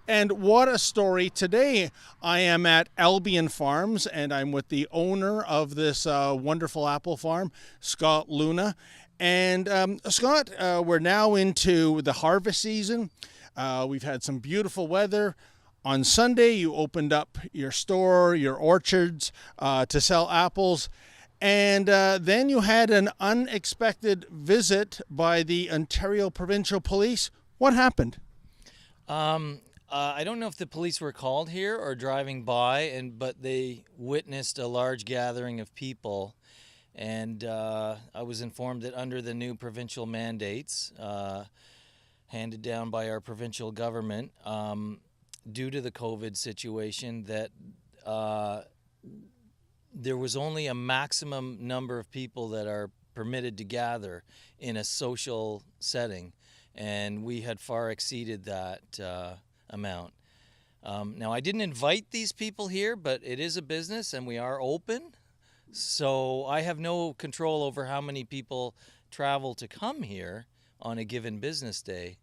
And what a story. Today I am at Albion Farms and I'm with the owner of this wonderful apple farm, Scott Luna. And Scott, we're now into the harvest season. We've had some beautiful weather. On Sunday, you opened up your store, your orchards, to sell apples. And then you had an unexpected visit by the Ontario Provincial Police. What happened? I don't know if the police were called here or driving by, but they witnessed a large gathering of people, and I was informed that under the new provincial mandates handed down by our provincial government, due to the COVID situation, that there was only a maximum number of people that are permitted to gather in a social setting, and we had far exceeded that amount. Now, I didn't invite these people here, but it is a business and we are open, so I have no control over how many people travel to come here on a given business day.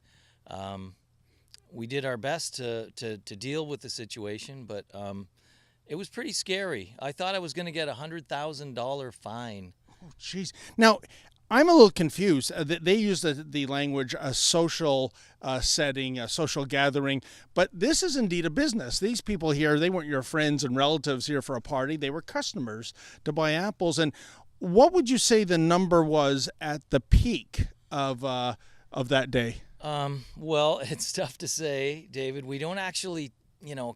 We did our best to deal with the situation, but it was pretty scary. I thought I was going to get a $100,000 fine. Oh, jeez. Now, I'm a little confused. They use the language a social setting, a social gathering, but this is indeed a business. These people here, they weren't your friends and relatives here for a party. They were customers to buy apples. And what would you say the number was at the peak of that day? Well, it's tough to say, David. We don't actually,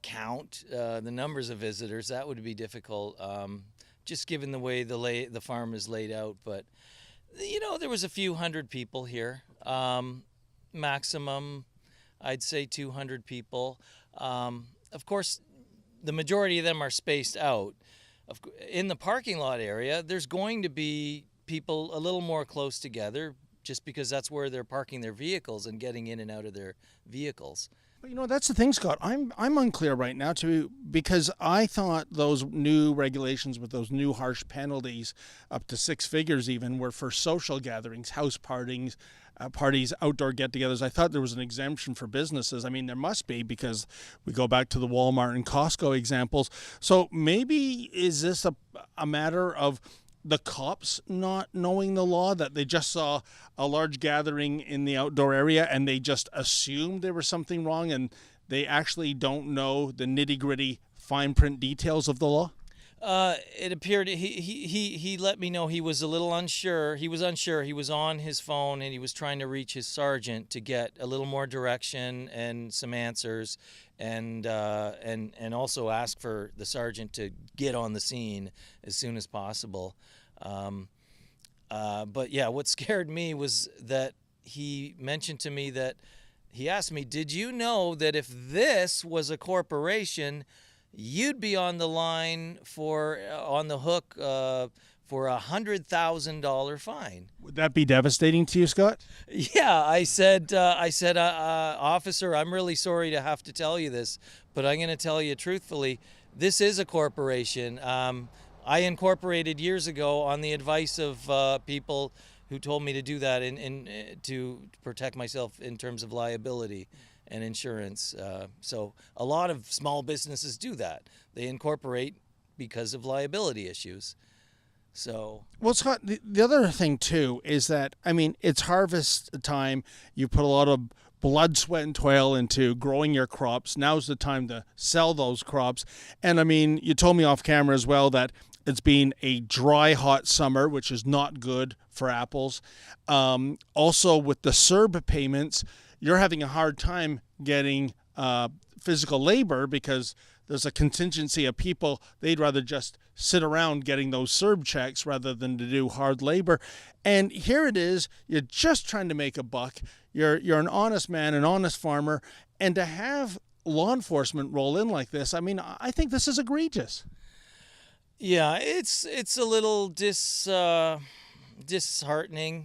count the numbers of visitors. That would be difficult, just given the way the farm is laid out. But there was a few hundred people here. Maximum, I'd say 200 people. Of course, the majority of them are spaced out. In the parking lot area, there's going to be people a little more close together, just because that's where they're parking their vehicles and getting in and out of their vehicles. That's the thing, Scott. I'm unclear right now too, because I thought those new regulations with those new harsh penalties, up to six figures even, were for social gatherings, house parties, outdoor get-togethers. I thought there was an exemption for businesses. I mean, there must be, because we go back to the Walmart and Costco examples. So maybe is this a matter of the cops not knowing the law, that they just saw a large gathering in the outdoor area and they just assumed there was something wrong, and they actually don't know the nitty-gritty fine print details of the law? It appeared he let me know he was a little unsure. He was unsure. He was on his phone and he was trying to reach his sergeant to get a little more direction and some answers, and also ask for the sergeant to get on the scene as soon as possible. But yeah, what scared me was that he mentioned to me that he asked me, "Did you know that if this was a corporation, you'd be on the line on the hook for $100,000 fine?" Would that be devastating to you, Scott? Yeah, I said, officer, I'm really sorry to have to tell you this, but I'm going to tell you truthfully, this is a corporation. I incorporated years ago on the advice of people who told me to do that to protect myself in terms of liability and insurance. So a lot of small businesses do that. They incorporate because of liability issues. Well, Scott, the other thing too is that, I mean, it's harvest time. You put a lot of blood, sweat, and toil into growing your crops. Now's the time to sell those crops. And I mean, you told me off camera as well that it's been a dry, hot summer, which is not good for apples. Also, with the CERB payments, you're having a hard time getting physical labor, because there's a contingency of people, they'd rather just sit around getting those CERB checks rather than to do hard labor. And here it is, you're just trying to make a buck. You're an honest man, an honest farmer, and to have law enforcement roll in like this, I mean, I think this is egregious. Yeah, it's a little disheartening,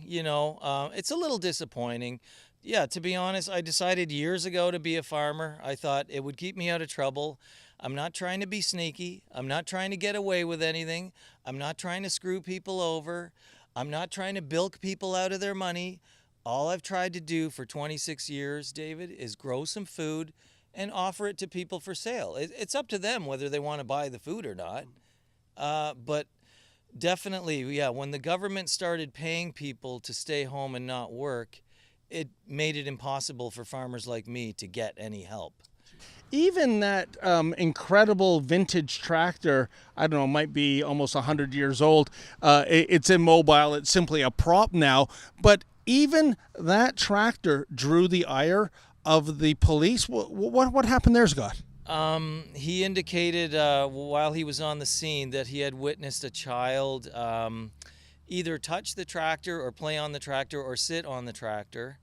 it's a little disappointing. Yeah, to be honest, I decided years ago to be a farmer. I thought it would keep me out of trouble. I'm not trying to be sneaky. I'm not trying to get away with anything. I'm not trying to screw people over. I'm not trying to bilk people out of their money. All I've tried to do for 26 years, David, is grow some food and offer it to people for sale. It's up to them whether they want to buy the food or not. But definitely, yeah, when the government started paying people to stay home and not work, it made it impossible for farmers like me to get any help. Even that incredible vintage tractor, I don't know, might be almost 100 years old. It's immobile. It's simply a prop now. But even that tractor drew the ire of the police. What happened there, Scott? He indicated while he was on the scene that he had witnessed a child either touch the tractor or play on the tractor or sit on the tractor,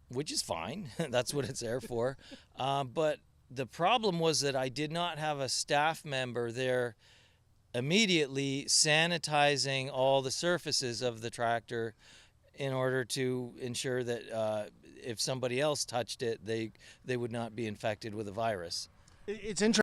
which is fine. That's what it's there for. But the problem was that I did not have a staff member there immediately sanitizing all the surfaces of the tractor in order to ensure that if somebody else touched it, they would not be infected with a virus. It's interesting.